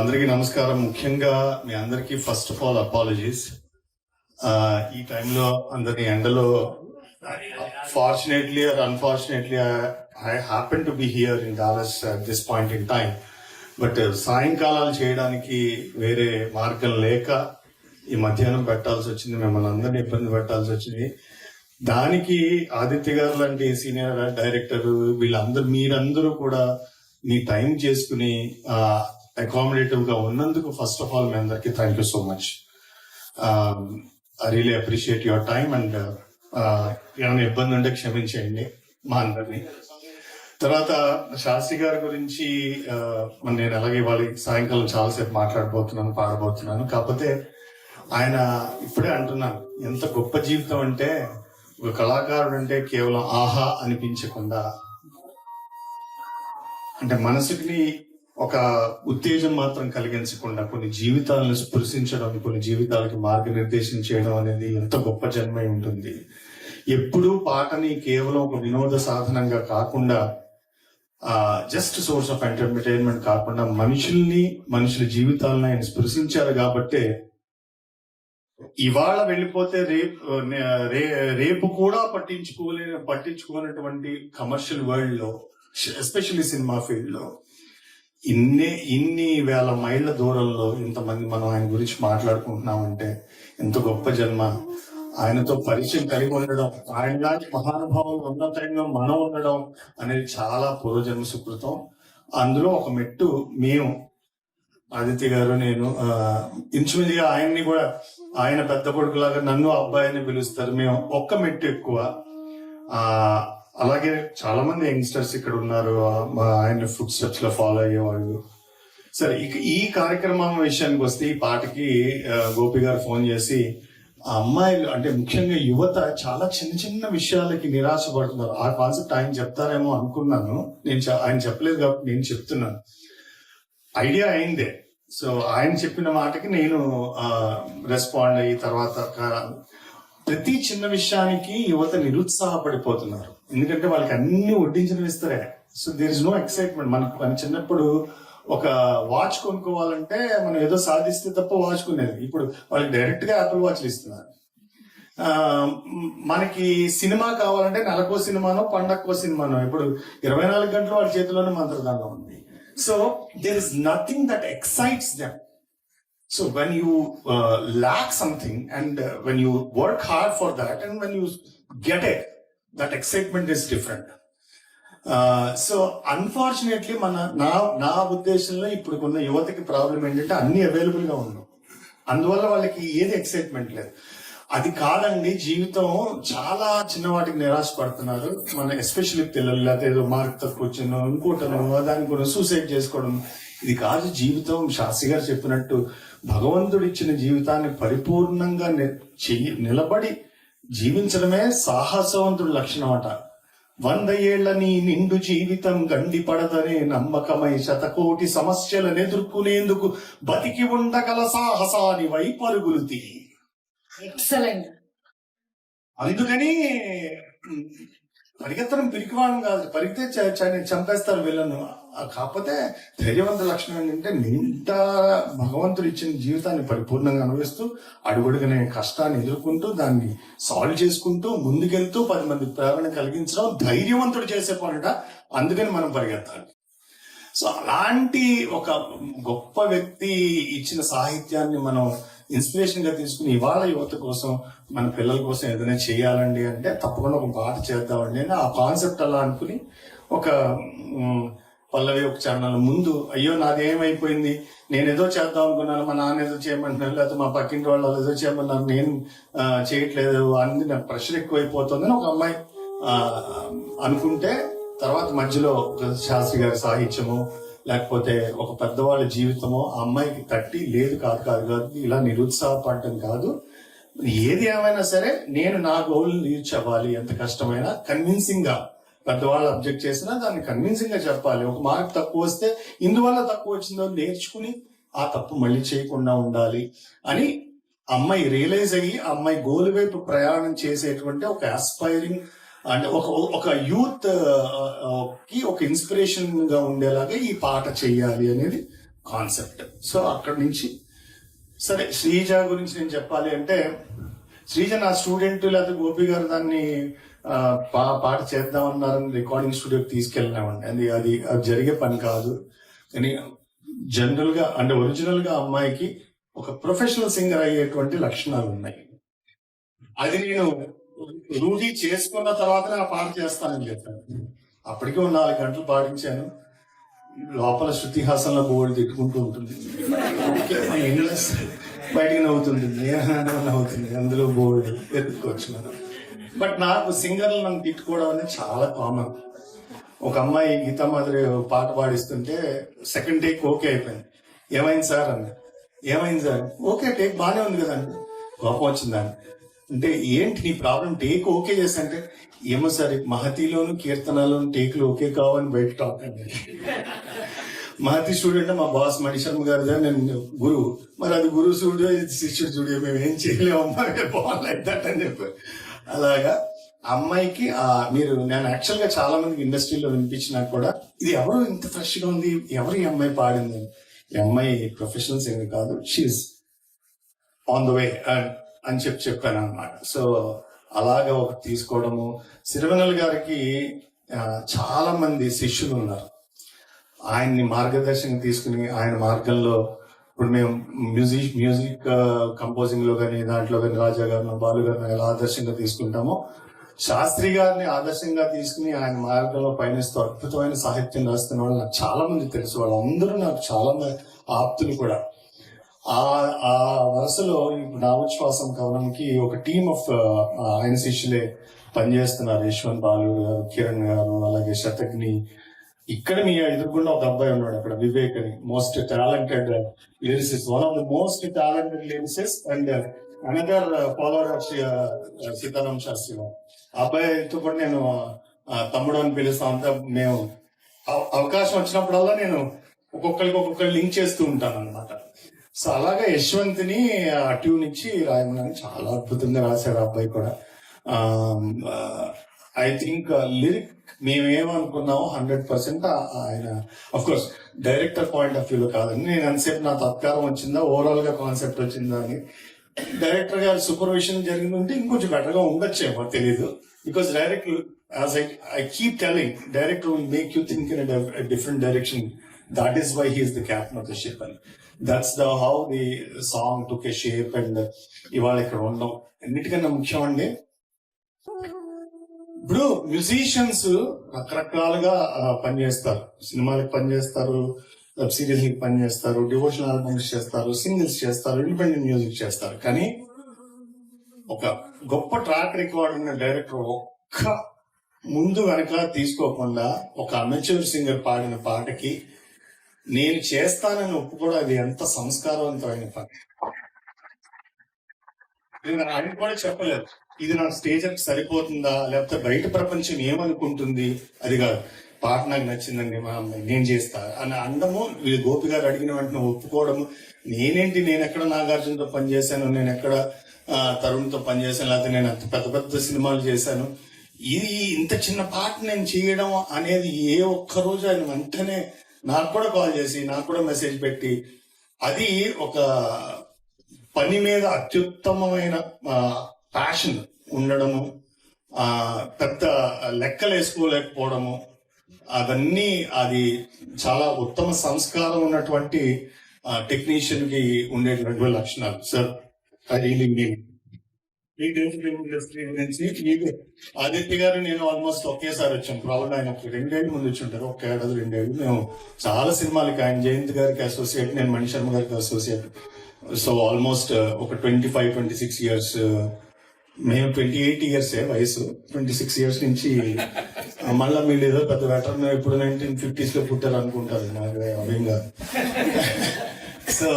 అందరికీ నమస్కారం. ముఖ్యంగా మీ అందరికీ ఫస్ట్ ఆఫ్ ఆల్ అపాలజీస్. ఈ టైంలో అందరి ఎండలో fortunately or unfortunately I happen to be here in Dallas at this point in time. But సాయంకాలాలు చేయడానికి వేరే మార్గం లేక ఈ మధ్యాహ్నం పెట్టాల్సి వచ్చింది, మిమ్మల్ని అందరినీ ఇబ్బంది పెట్టాల్సి వచ్చింది. దానికి ఆదిత్య గారు లాంటి సీనియర్ డైరెక్టర్ మీరందరూ కూడా మీ టైం చేసుకుని అకామిడేటివ్ గా ఉన్నందుకు ఫస్ట్ ఆఫ్ ఆల్ మీ అందరికి thank you so much. I really appreciate your time and ఏమైనా ఇబ్బంది ఉంటే క్షమించేయండి మా అందరినీ. తర్వాత శాస్త్రి గారి గురించి నేను అలాగే వాళ్ళ సాయంకాలం చాలాసేపు మాట్లాడబోతున్నాను, పాడబోతున్నాను. కాకపోతే ఆయన ఇప్పుడే అంటున్నాను, ఎంత గొప్ప జీవితం అంటే ఒక కళాకారుడు అంటే కేవలం ఆహా అనిపించకుండా, అంటే మనసుకి ఒక ఉత్తేజం మాత్రం కలిగించకుండా కొన్ని జీవితాలను స్పృశించడం, కొన్ని జీవితాలకి మార్గనిర్దేశం చేయడం అనేది ఎంత గొప్ప జన్మై ఉంటుంది. ఎప్పుడూ పాటని కేవలం ఒక వినోద సాధనంగా కాకుండా, జస్ట్ సోర్స్ ఆఫ్ ఎంటర్టైన్మెంట్ కాకుండా మనుషుల జీవితాలను ఆయన స్పృశించారు. కాబట్టే ఇవాళ వెళ్ళిపోతే రేపు కూడా పట్టించుకోనటువంటి కమర్షియల్ వరల్డ్ లో, ఎస్పెషల్లీ సినిమా ఫీల్డ్ లో ఇన్ని వేల మైళ్ళ దూరంలో ఇంతమంది మనం ఆయన గురించి మాట్లాడుకుంటున్నామంటే ఎంత గొప్ప జన్మ. ఆయనతో పరిచయం కలిగి ఉండడం, ఆయన లాంటి మహానుభావులు ఉన్నతంగా మనం ఉండడం అనేది చాలా పూర్వజన్మ సుకృతం. అందులో ఒక మెట్టు మేము, ఆదిత్య గారు, నేను ఇంచుమించుగా ఆయన్ని కూడా, ఆయన పెద్ద కొడుకులాగా నన్ను అబ్బాయిని పిలుస్తారు, మేము ఒక్క మెట్టు ఎక్కువ. అలాగే చాలా మంది యంగ్స్టర్స్ ఇక్కడ ఉన్నారు, ఆయన ఫుడ్ స్టెప్స్ లో ఫాలో అయ్యేవాళ్ళు. సరే, ఇక ఈ కార్యక్రమం విషయానికి వస్తే, ఈ పాటకి గోపి గారు ఫోన్ చేసి అమ్మాయిలు అంటే ముఖ్యంగా యువత చాలా చిన్న చిన్న విషయాలకి నిరాశ పడుతున్నారు. ఆ కాన్సెప్ట్ ఆయన చెప్తారేమో అనుకున్నాను, ఆయన చెప్పలేదు కాబట్టి నేను చెప్తున్నాను. ఐడియా అయిందే. సో ఆయన చెప్పిన మాటకి నేను రెస్పాండ్ అయ్యి తర్వాత ప్రతి చిన్న విషయానికి యువత నిరుత్సాహపడిపోతున్నారు. ఎందుకంటే వాళ్ళకి అన్ని వడ్డించిన ఇస్తారే. So there is no excitement. మన చిన్నప్పుడు ఒక వాచ్ కొనుక్కోవాలంటే మనం ఏదో సాధిస్తే తప్ప వాచ్ కొనేది. ఇప్పుడు వాళ్ళకి డైరెక్ట్ గా యాపిల్ వాచ్లు ఇస్తున్నారు. మనకి సినిమా కావాలంటే నెలకో సినిమానో పండక్కో సినిమానో. ఇప్పుడు 24 గంటలు వాళ్ళ చేతిలోనే మంత్రదానం ఉంది. So there is nothing that excites them. So when you lack something and when you work hard for that and when you get it, that excitement is different. So unfortunately నా ఉద్దేశంలో ఇప్పుడు ఉన్న యువతకి ప్రాబ్లం ఏంటంటే అన్ని available గా ఉన్నాం, అందువల్ల వాళ్ళకి ఏది ఎక్సైట్మెంట్ లేదు. అది కాదండి, జీవితం చాలా చిన్న వాటికి నిరాశ పడుతున్నారు మన ఎస్పెషల్లీ పిల్లలు. లేకపోతే ఏదో మార్క్ తక్కువ వచ్చినో ఇంకోటనో దానికి కూడా సూసైడ్ చేసుకోవడం. ఇది కాదు జీవితం. శాస్త్రి గారు చెప్పినట్టు భగవంతుడు ఇచ్చిన జీవితాన్ని పరిపూర్ణంగా నిలబడి జీవించడమే సాహసవంతుడి లక్షణం అట. 100 ఏళ్ల నీ నిండు జీవితం గండిపడదనే నమ్మకమై శతకోటి సమస్యలను ఎదుర్కొనేందుకు బతికి ఉండగల సాహసాని వై పరుగులు తీ. అందుకని పరిగెత్తడం పిరికివాడం కాదు, పరిగితే చంపేస్తారు వీళ్ళను. కాకపోతే ధైర్యవంత లక్షణం ఏంటంటే నిండా భగవంతుడు ఇచ్చిన జీవితాన్ని పరిపూర్ణంగా అనుభవిస్తూ అడుగడుగునే కష్టాన్ని ఎదుర్కొంటూ దాన్ని సాల్వ్ చేసుకుంటూ ముందుకెళ్తూ 10 మంది ప్రేరణ కలిగించడం ధైర్యవంతుడు చేసే పనుట. అందుకని మనం పరిగెత్తాలి. సో అలాంటి ఒక గొప్ప వ్యక్తి ఇచ్చిన సాహిత్యాన్ని మనం ఇన్స్పిరేషన్ గా తీసుకుని ఇవాళ యువత కోసం, మన పిల్లల కోసం ఏదైనా చేయాలండి అంటే తప్పకుండా ఒక పాట చేద్దామండి అని ఆ కాన్సెప్ట్ అలా అనుకుని ఒక పల్లవి ఒక ఛానల్ ముందు, అయ్యో నాదేమైపోయింది, నేను ఏదో చేద్దాం అనుకున్నాను, మా నాన్న ఏదో చేయమంటున్నారు, లేకపోతే మా పక్కింటి వాళ్ళు ఏదో చేయమన్నారు, నేను చేయట్లేదు, అన్ని నాకు ప్రెషర్ ఎక్కువైపోతుందని ఒక అమ్మాయి అనుకుంటే, తర్వాత మధ్యలో శాస్త్రి గారి సాహిత్యము లేకపోతే ఒక పెద్దవాళ్ళ జీవితమో ఆ అమ్మాయికి తట్టి లేదు కాదు ఇలా నిరుత్సాహపడటం కాదు, ఏది ఏమైనా సరే నేను నా గోల్ రీచ్ అవ్వాలి, ఎంత కష్టమైనా కన్విన్సింగ్ గా. పెద్దవాళ్ళు అబ్జెక్ట్ చేసినా దాన్ని కన్విన్సింగ్ గా చెప్పాలి. ఒక మార్క్ తక్కువ వస్తే ఇందువల్ల తక్కువ వచ్చిందో నేర్చుకుని ఆ తప్పు మళ్ళీ చేయకుండా ఉండాలి అని అమ్మాయి రియలైజ్ అయ్యి ఆ అమ్మాయి గోల్ వైపు ప్రయాణం చేసేటువంటి ఒక ఆస్పైరింగ్ అంటే ఒక యూత్ కి ఒక ఇన్స్పిరేషన్ గా ఉండేలాగా ఈ పాట చెయ్యాలి అనేది కాన్సెప్ట్. సో అక్కడి నుంచి సరే శ్రీజ గురించి నేను చెప్పాలి అంటే, శ్రీజ నా స్టూడెంట్, లేకపోతే గోపి గారు దాన్ని పాట చేద్దామన్నారని రికార్డింగ్ స్టూడియోకి తీసుకెళ్ళినామండి. అది జరిగే పని కాదు. కానీ జనరల్ గా అంటే ఒరిజినల్ గా అమ్మాయికి ఒక ప్రొఫెషనల్ సింగర్ అయ్యేటువంటి లక్షణాలు ఉన్నాయి. అది నేను రూఢీ చేసుకున్న తర్వాత ఆ పాట చేస్తానని చెప్పాను. అప్పటికే 4 గంటలు పాటించాను. లోపల శృతిహాసంలో బోర్డు తిట్టుకుంటూ ఉంటుంది, బయటికి నవ్వుతుంటుంది, నవ్వుతుంది, అందులో బోర్డు ఎత్తుకోవచ్చు మనం. బట్ నాకు సింగర్లు నన్ను తిట్టుకోవడం అనేది చాలా కామన్. ఒక అమ్మాయి గీతా మాదిరి పాట పాడిస్తుంటే సెకండ్ టేక్ ఓకే అయిపోయింది. ఏమైంది సార్ అన్న. ఏమైంది సార్? ఓకే టేక్ బాగానే ఉంది కదండి. కోపం వచ్చిందని అంటే ఏంటి నీ ప్రాబ్లం? టేక్ ఓకే చేస్తంటే ఏమో సార్ మహతిలోను కీర్తనలోను టేకులు ఓకే కావని బయట టాక్ అండి. మహతి స్టూడెంట్ మా బాస్ మణిశర్మ గారిదా, నేను గురువు. మరి అది గురువు స్టూడియో, ఇది శిష్యుడు స్టూడియో, మేము ఏం చేయలేము అమ్మాయి బాగుంది అని చెప్పారు. అలాగా అమ్మాయికి మీరు నేను యాక్చువల్ గా చాలా మందికి ఇండస్ట్రీలో వినిపించినా కూడా ఇది ఎవరు ఇంత ఫ్రెష్ గా ఉంది, ఎవరు ఈ అమ్మాయి పాడింది? ఈ అమ్మాయి ప్రొఫెషనల్ సింగర్ కాదు, షీఈ్ ఆన్ ద వే అని చెప్పాను అనమాట. సో అలాగా ఒక తీసుకోవడము. సిరివెన్నెల గారికి చాలా మంది శిష్యులు ఉన్నారు. ఆయన్ని మార్గదర్శనం తీసుకుని ఆయన మార్గంలో ఇప్పుడు మేము మ్యూజిక్ కంపోజింగ్ లో కానీ దాంట్లో కానీ రాజా గారిని, బాలు గారిని ఎలా ఆదర్శంగా తీసుకుంటామో, శాస్త్రి గారిని ఆదర్శంగా తీసుకుని ఆయన మార్గంలో పయనిస్తూ అద్భుతమైన సాహిత్యం రాస్తున్న వాళ్ళు నాకు చాలా మంది తెలుసు. వాళ్ళందరూ నాకు చాలా ఆప్తులు కూడా. ఆ వరుసలో ఇప్పుడు నామోచ్ఛ్వాసం కవనంకి ఒక టీమ్ ఆఫ్ ఆయన శిష్యులే పనిచేస్తున్నారు. యశ్వంత్ బాలు గారు, కిరణ్ గారు, అలాగే శతగ్ని. ఇక్కడ మీ ఎదుర్కొన్న ఒక అబ్బాయి ఉన్నాడు అక్కడ, వివేక్ అని, most talented lyricist, one of the most talented lyricist and another follower of Sitaram Shastri garu. అబ్బాయితో కూడా నేను తమ్ముడు అని పిలుస్తా ఉంటా. మేము అవకాశం వచ్చినప్పుడల్లా నేను ఒక్కొక్కరికి లింక్ చేస్తూ ఉంటాను అనమాట. సో అలాగా యశ్వంత్ని ఆ ట్యూన్ ఇచ్చి రాయమని చాలా అద్భుతంగా రాశాడు అబ్బాయి కూడా. ఐ థింక్ లిరిక్ మేమేమనుకున్నామో 100% ఆయన of course director point of వ్యూలో కాదండి. నేను ఎంతసేపు నా తత్కారం వచ్చిందా, ఓవరాల్ గా కాన్సెప్ట్ వచ్చిందా అని డైరెక్టర్ గారి సూపర్విజన్ జరిగిందంటే ఇంకొంచెం బెటర్ గా ఉండొచ్చేమో తెలీదు. Because director as I keep telling, director will make you think in different direction. That is why he is the captain of the ship అని. That's the how the song took a shape. And ఇవాళ ఇక్కడ ఉండడం అన్నిటికన్నా ముఖ్యం అండి. ఇప్పుడు musicians రకరకాలుగా పనిచేస్తారు. సినిమాలకు పనిచేస్తారు, వెబ్ సిరీస్ కి పనిచేస్తారు, డివోషనల్ ఆల్బమ్స్ చేస్తారు, సింగిల్స్ చేస్తారు, ఇండిపెండెంట్ మ్యూజిక్ చేస్తారు. కానీ ఒక గొప్ప ట్రాక్ రికార్డ్ ఉన్న డైరెక్టర్ ఒక్క ముందు వెనక తీసుకోకుండా ఒక అమెచ్యూర్ సింగర్ పాడిన పాటకి నేను చేస్తానని ఒప్పుకోవడం, అది ఎంత సంస్కారవంతమైన పని. ఆయన కూడా చెప్పలేదు ఇది నా స్టేజ్ కి సరిపోతుందా, లేకపోతే బయట ప్రపంచం ఏమనుకుంటుంది, అది కాదు. పాట నాకు నచ్చిందండి, మా అమ్మాయి నేను చేస్తా అని అందము. గోపి గారు అడిగిన వెంటనే ఒప్పుకోవడము. నేను ఎక్కడ నాగార్జునతో పనిచేశాను, నేను ఎక్కడ తరుణ్తో పనిచేశాను, లేకపోతే నేను అంత పెద్ద పెద్ద సినిమాలు చేశాను. ఇది ఇంత చిన్న పాట నేను చేయడం అనేది ఏ ఒక్క రోజు ఆయన వెంటనే నాకు కూడా కాల్ చేసి, నాకు కూడా మెసేజ్ పెట్టి, అది ఒక పని మీద అత్యుత్తమమైన ప్యాషన్ ఉండడము, పెద్ద లెక్కలు వేసుకోలేకపోవడము, అవన్నీ అది చాలా ఉత్తమ సంస్కారం ఉన్నటువంటి టెక్నీషియన్ కి ఉండేటువంటి లక్షణాలు. సార్ అది ఇండస్ట్రీ నుంచి ఆదిత్య గారు నేను ఆల్మోస్ట్ ఒకేసారి వచ్చాం. ప్రాబ్లం ఆయన 2 ఏళ్ళు ముందు వచ్చి ఉంటారు, 1 ఏడాది 2 ఏళ్ళు. మేము చాలా సినిమాలకి, ఆయన జయంత్ గారికి అసోసియేట్, నేను మణిశర్మ గారికి అసోసియేట్. సో ఆల్మోస్ట్ ఒక 25-26 ఇయర్స్. మేము 28 ఇయర్స్ వయసు, 26 ఇయర్స్ నుంచి మళ్ళా మీరు ఏదో పెద్ద వెటర్న్ ఇప్పుడు 1950s లో పుట్టారు అనుకుంటారు నాకు అవేంగా. సో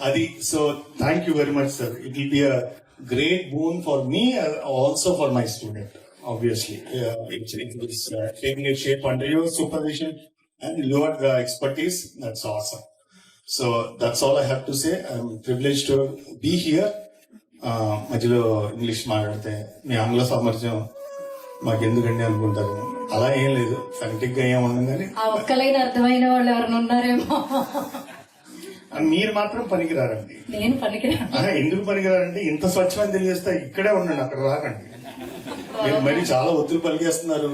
అది, so thank you very much sir. It will be a great boon for me, also for my student. Obviously, it's taking a shape under your supervision and your expertise. That's awesome. So that's all I have to say. I'm privileged to be here. మధ్యలో English మాట్లాడితే మీ ఆంగ్ల సామర్థ్యం మాకు ఎందుకండి అనుకుంటారు. అలా ఏం లేదు, ఫెనటిక్ గా ఏం ఉండదు. కానీ ఒక్కలైన అర్థమైన వాళ్ళు ఎవరైనా ఉన్నారేమో. మీరు మాత్రం పనికిరారండి. నేను పనికిరాను. ఎందుకు పనికిరారంటే ఇంత స్వచ్ఛమైన తెలియజేస్తే ఇక్కడే ఉండండి, అక్కడ రాకండి. మీరు మరి చాలా ఒత్తిడి పలికేస్తున్నారు.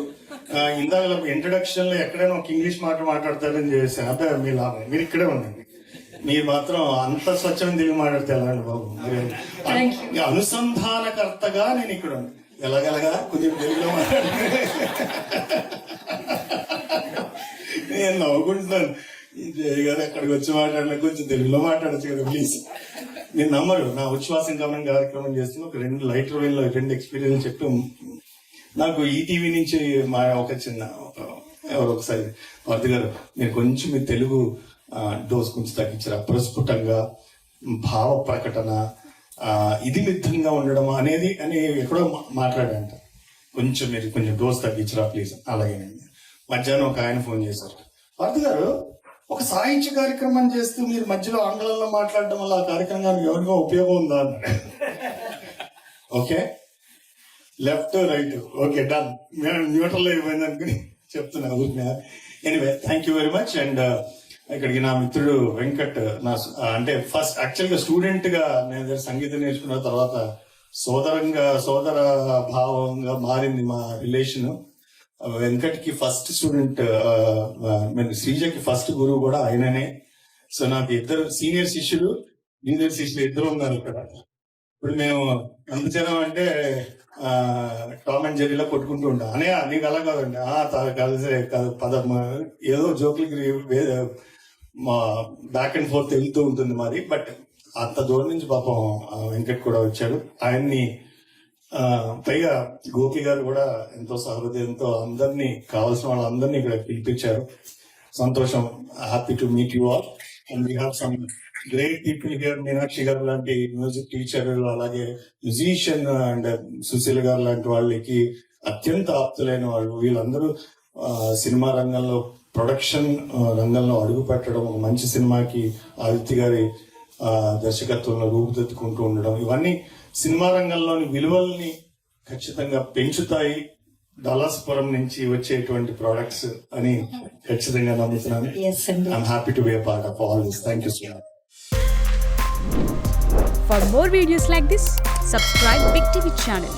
ఇందాక ఇంట్రడక్షన్ లో ఎక్కడైనా ఒక ఇంగ్లీష్ మాట మాట్లాడతారని చేసి అదే మీ లాభం. మీరు ఇక్కడే ఉండండి. మీరు మాత్రం అంత స్వచ్ఛమైన తెలుగు మాట్లాడితే ఎలా అండి బాబు? మీరు అనుసంధానకర్తగా నేను ఇక్కడ ఎలాగలగా కొంచెం తెలుగులో మాట్లాడి నేను నవ్వుకుంటున్నాను. జయ గారు అక్కడికి వచ్చి మాట్లాడినా కొంచెం తెలుగులో మాట్లాడచ్చు కదా ప్లీజ్. నేను నమ్మరు. నా ఉచ్ఛ్వాసం గమనం కార్యక్రమం చేస్తున్న ఒక 2 లైటర్ వేల్లో 2 ఎక్స్పీరియన్స్ చెప్పి నాకు ఈటీవీ నుంచి మా ఒక చిన్న ఎవరు ఒకసారి వర్ధ గారు మీరు కొంచెం మీ తెలుగు డోస్ కొంచెం తగ్గించారు, అప్రస్ఫుటంగా భావ ప్రకటన ఇది మిత్తంగా ఉండడం అనేది అని ఎక్కడో మాట్లాడంట. కొంచెం మీరు కొంచెం డోస్ తగ్గించరా ప్లీజ్. అలాగేనండి. మధ్యాహ్నం ఒక ఆయన ఫోన్ చేశారు, వర్ధ గారు ఒక సాహిత్య కార్యక్రమం చేస్తూ మీరు మధ్యలో ఆంగ్లంలో మాట్లాడడం వల్ల ఆ కార్యక్రమానికి ఎవరికో ఉపయోగం ఉందా అన్నాడు. Okay, left right okay done, neutral అయిపోయింది అనుకుని చెప్తున్నా. Anyway thank you very much. And ఇక్కడికి నా మిత్రుడు వెంకట్, నా అంటే ఫస్ట్ యాక్చువల్ గా స్టూడెంట్ గా నేను సంగీతం నేర్చుకున్న తర్వాత సోదర భావంగా మారింది మా రిలేషన్. వెంకట్ కి ఫస్ట్ స్టూడెంట్, శ్రీజకి ఫస్ట్ గురువు కూడా ఆయననే. సో నాకు 2 సీనియర్ శిష్యులు, జూనియర్ శిష్యులు 2 ఉన్నారు ఇక్కడ. ఇప్పుడు మేము అంతచనం అంటే టామ్ అండ్ జెర్రీలో కొట్టుకుంటూ ఉంటాం. అనే నీకు అలా కాదండి, కలిసే ఏదో జోకులకి మా బ్యాక్ అండ్ ఫోర్త్ వెళ్తూ ఉంటుంది మాది. బట్ అంత దూరం నుంచి పాపం వెంకట్ కూడా వచ్చాడు. ఆయన్ని పైగా గోపి గారు కూడా ఎంతో సహృదయంతో అందరినీ కావాల్సిన వాళ్ళందరినీ ఇక్కడ పిలిపించారు. సంతోషం. Happy to meet you all. And we have some great people here. Meenakshi గారు లాంటి మ్యూజిక్ టీచర్, అలాగే మ్యూజిషియన్ అండ్ సుశీల్ గారు లాంటి వాళ్ళకి అత్యంత ఆప్తులైన వాళ్ళు. వీళ్ళందరూ సినిమా రంగంలో, ప్రొడక్షన్ రంగంలో అడుగు పెట్టడం, ఒక మంచి సినిమాకి ఆదిత్య గారి దర్శకత్వంలో రూపుదిద్దుకుంటూ ఉండడం, ఇవన్నీ సినిమా రంగంలోని విలువల్ని ఖచ్చితంగా పెంచుతాయి. డలాస్పురం నుంచి వచ్చేటువంటి ప్రొడక్ట్స్ అని ఖచ్చితంగా నమ్ముతున్నాను. I'm happy to be a part of all this. Thank you so much. For more videos like this, subscribe Big TV channel.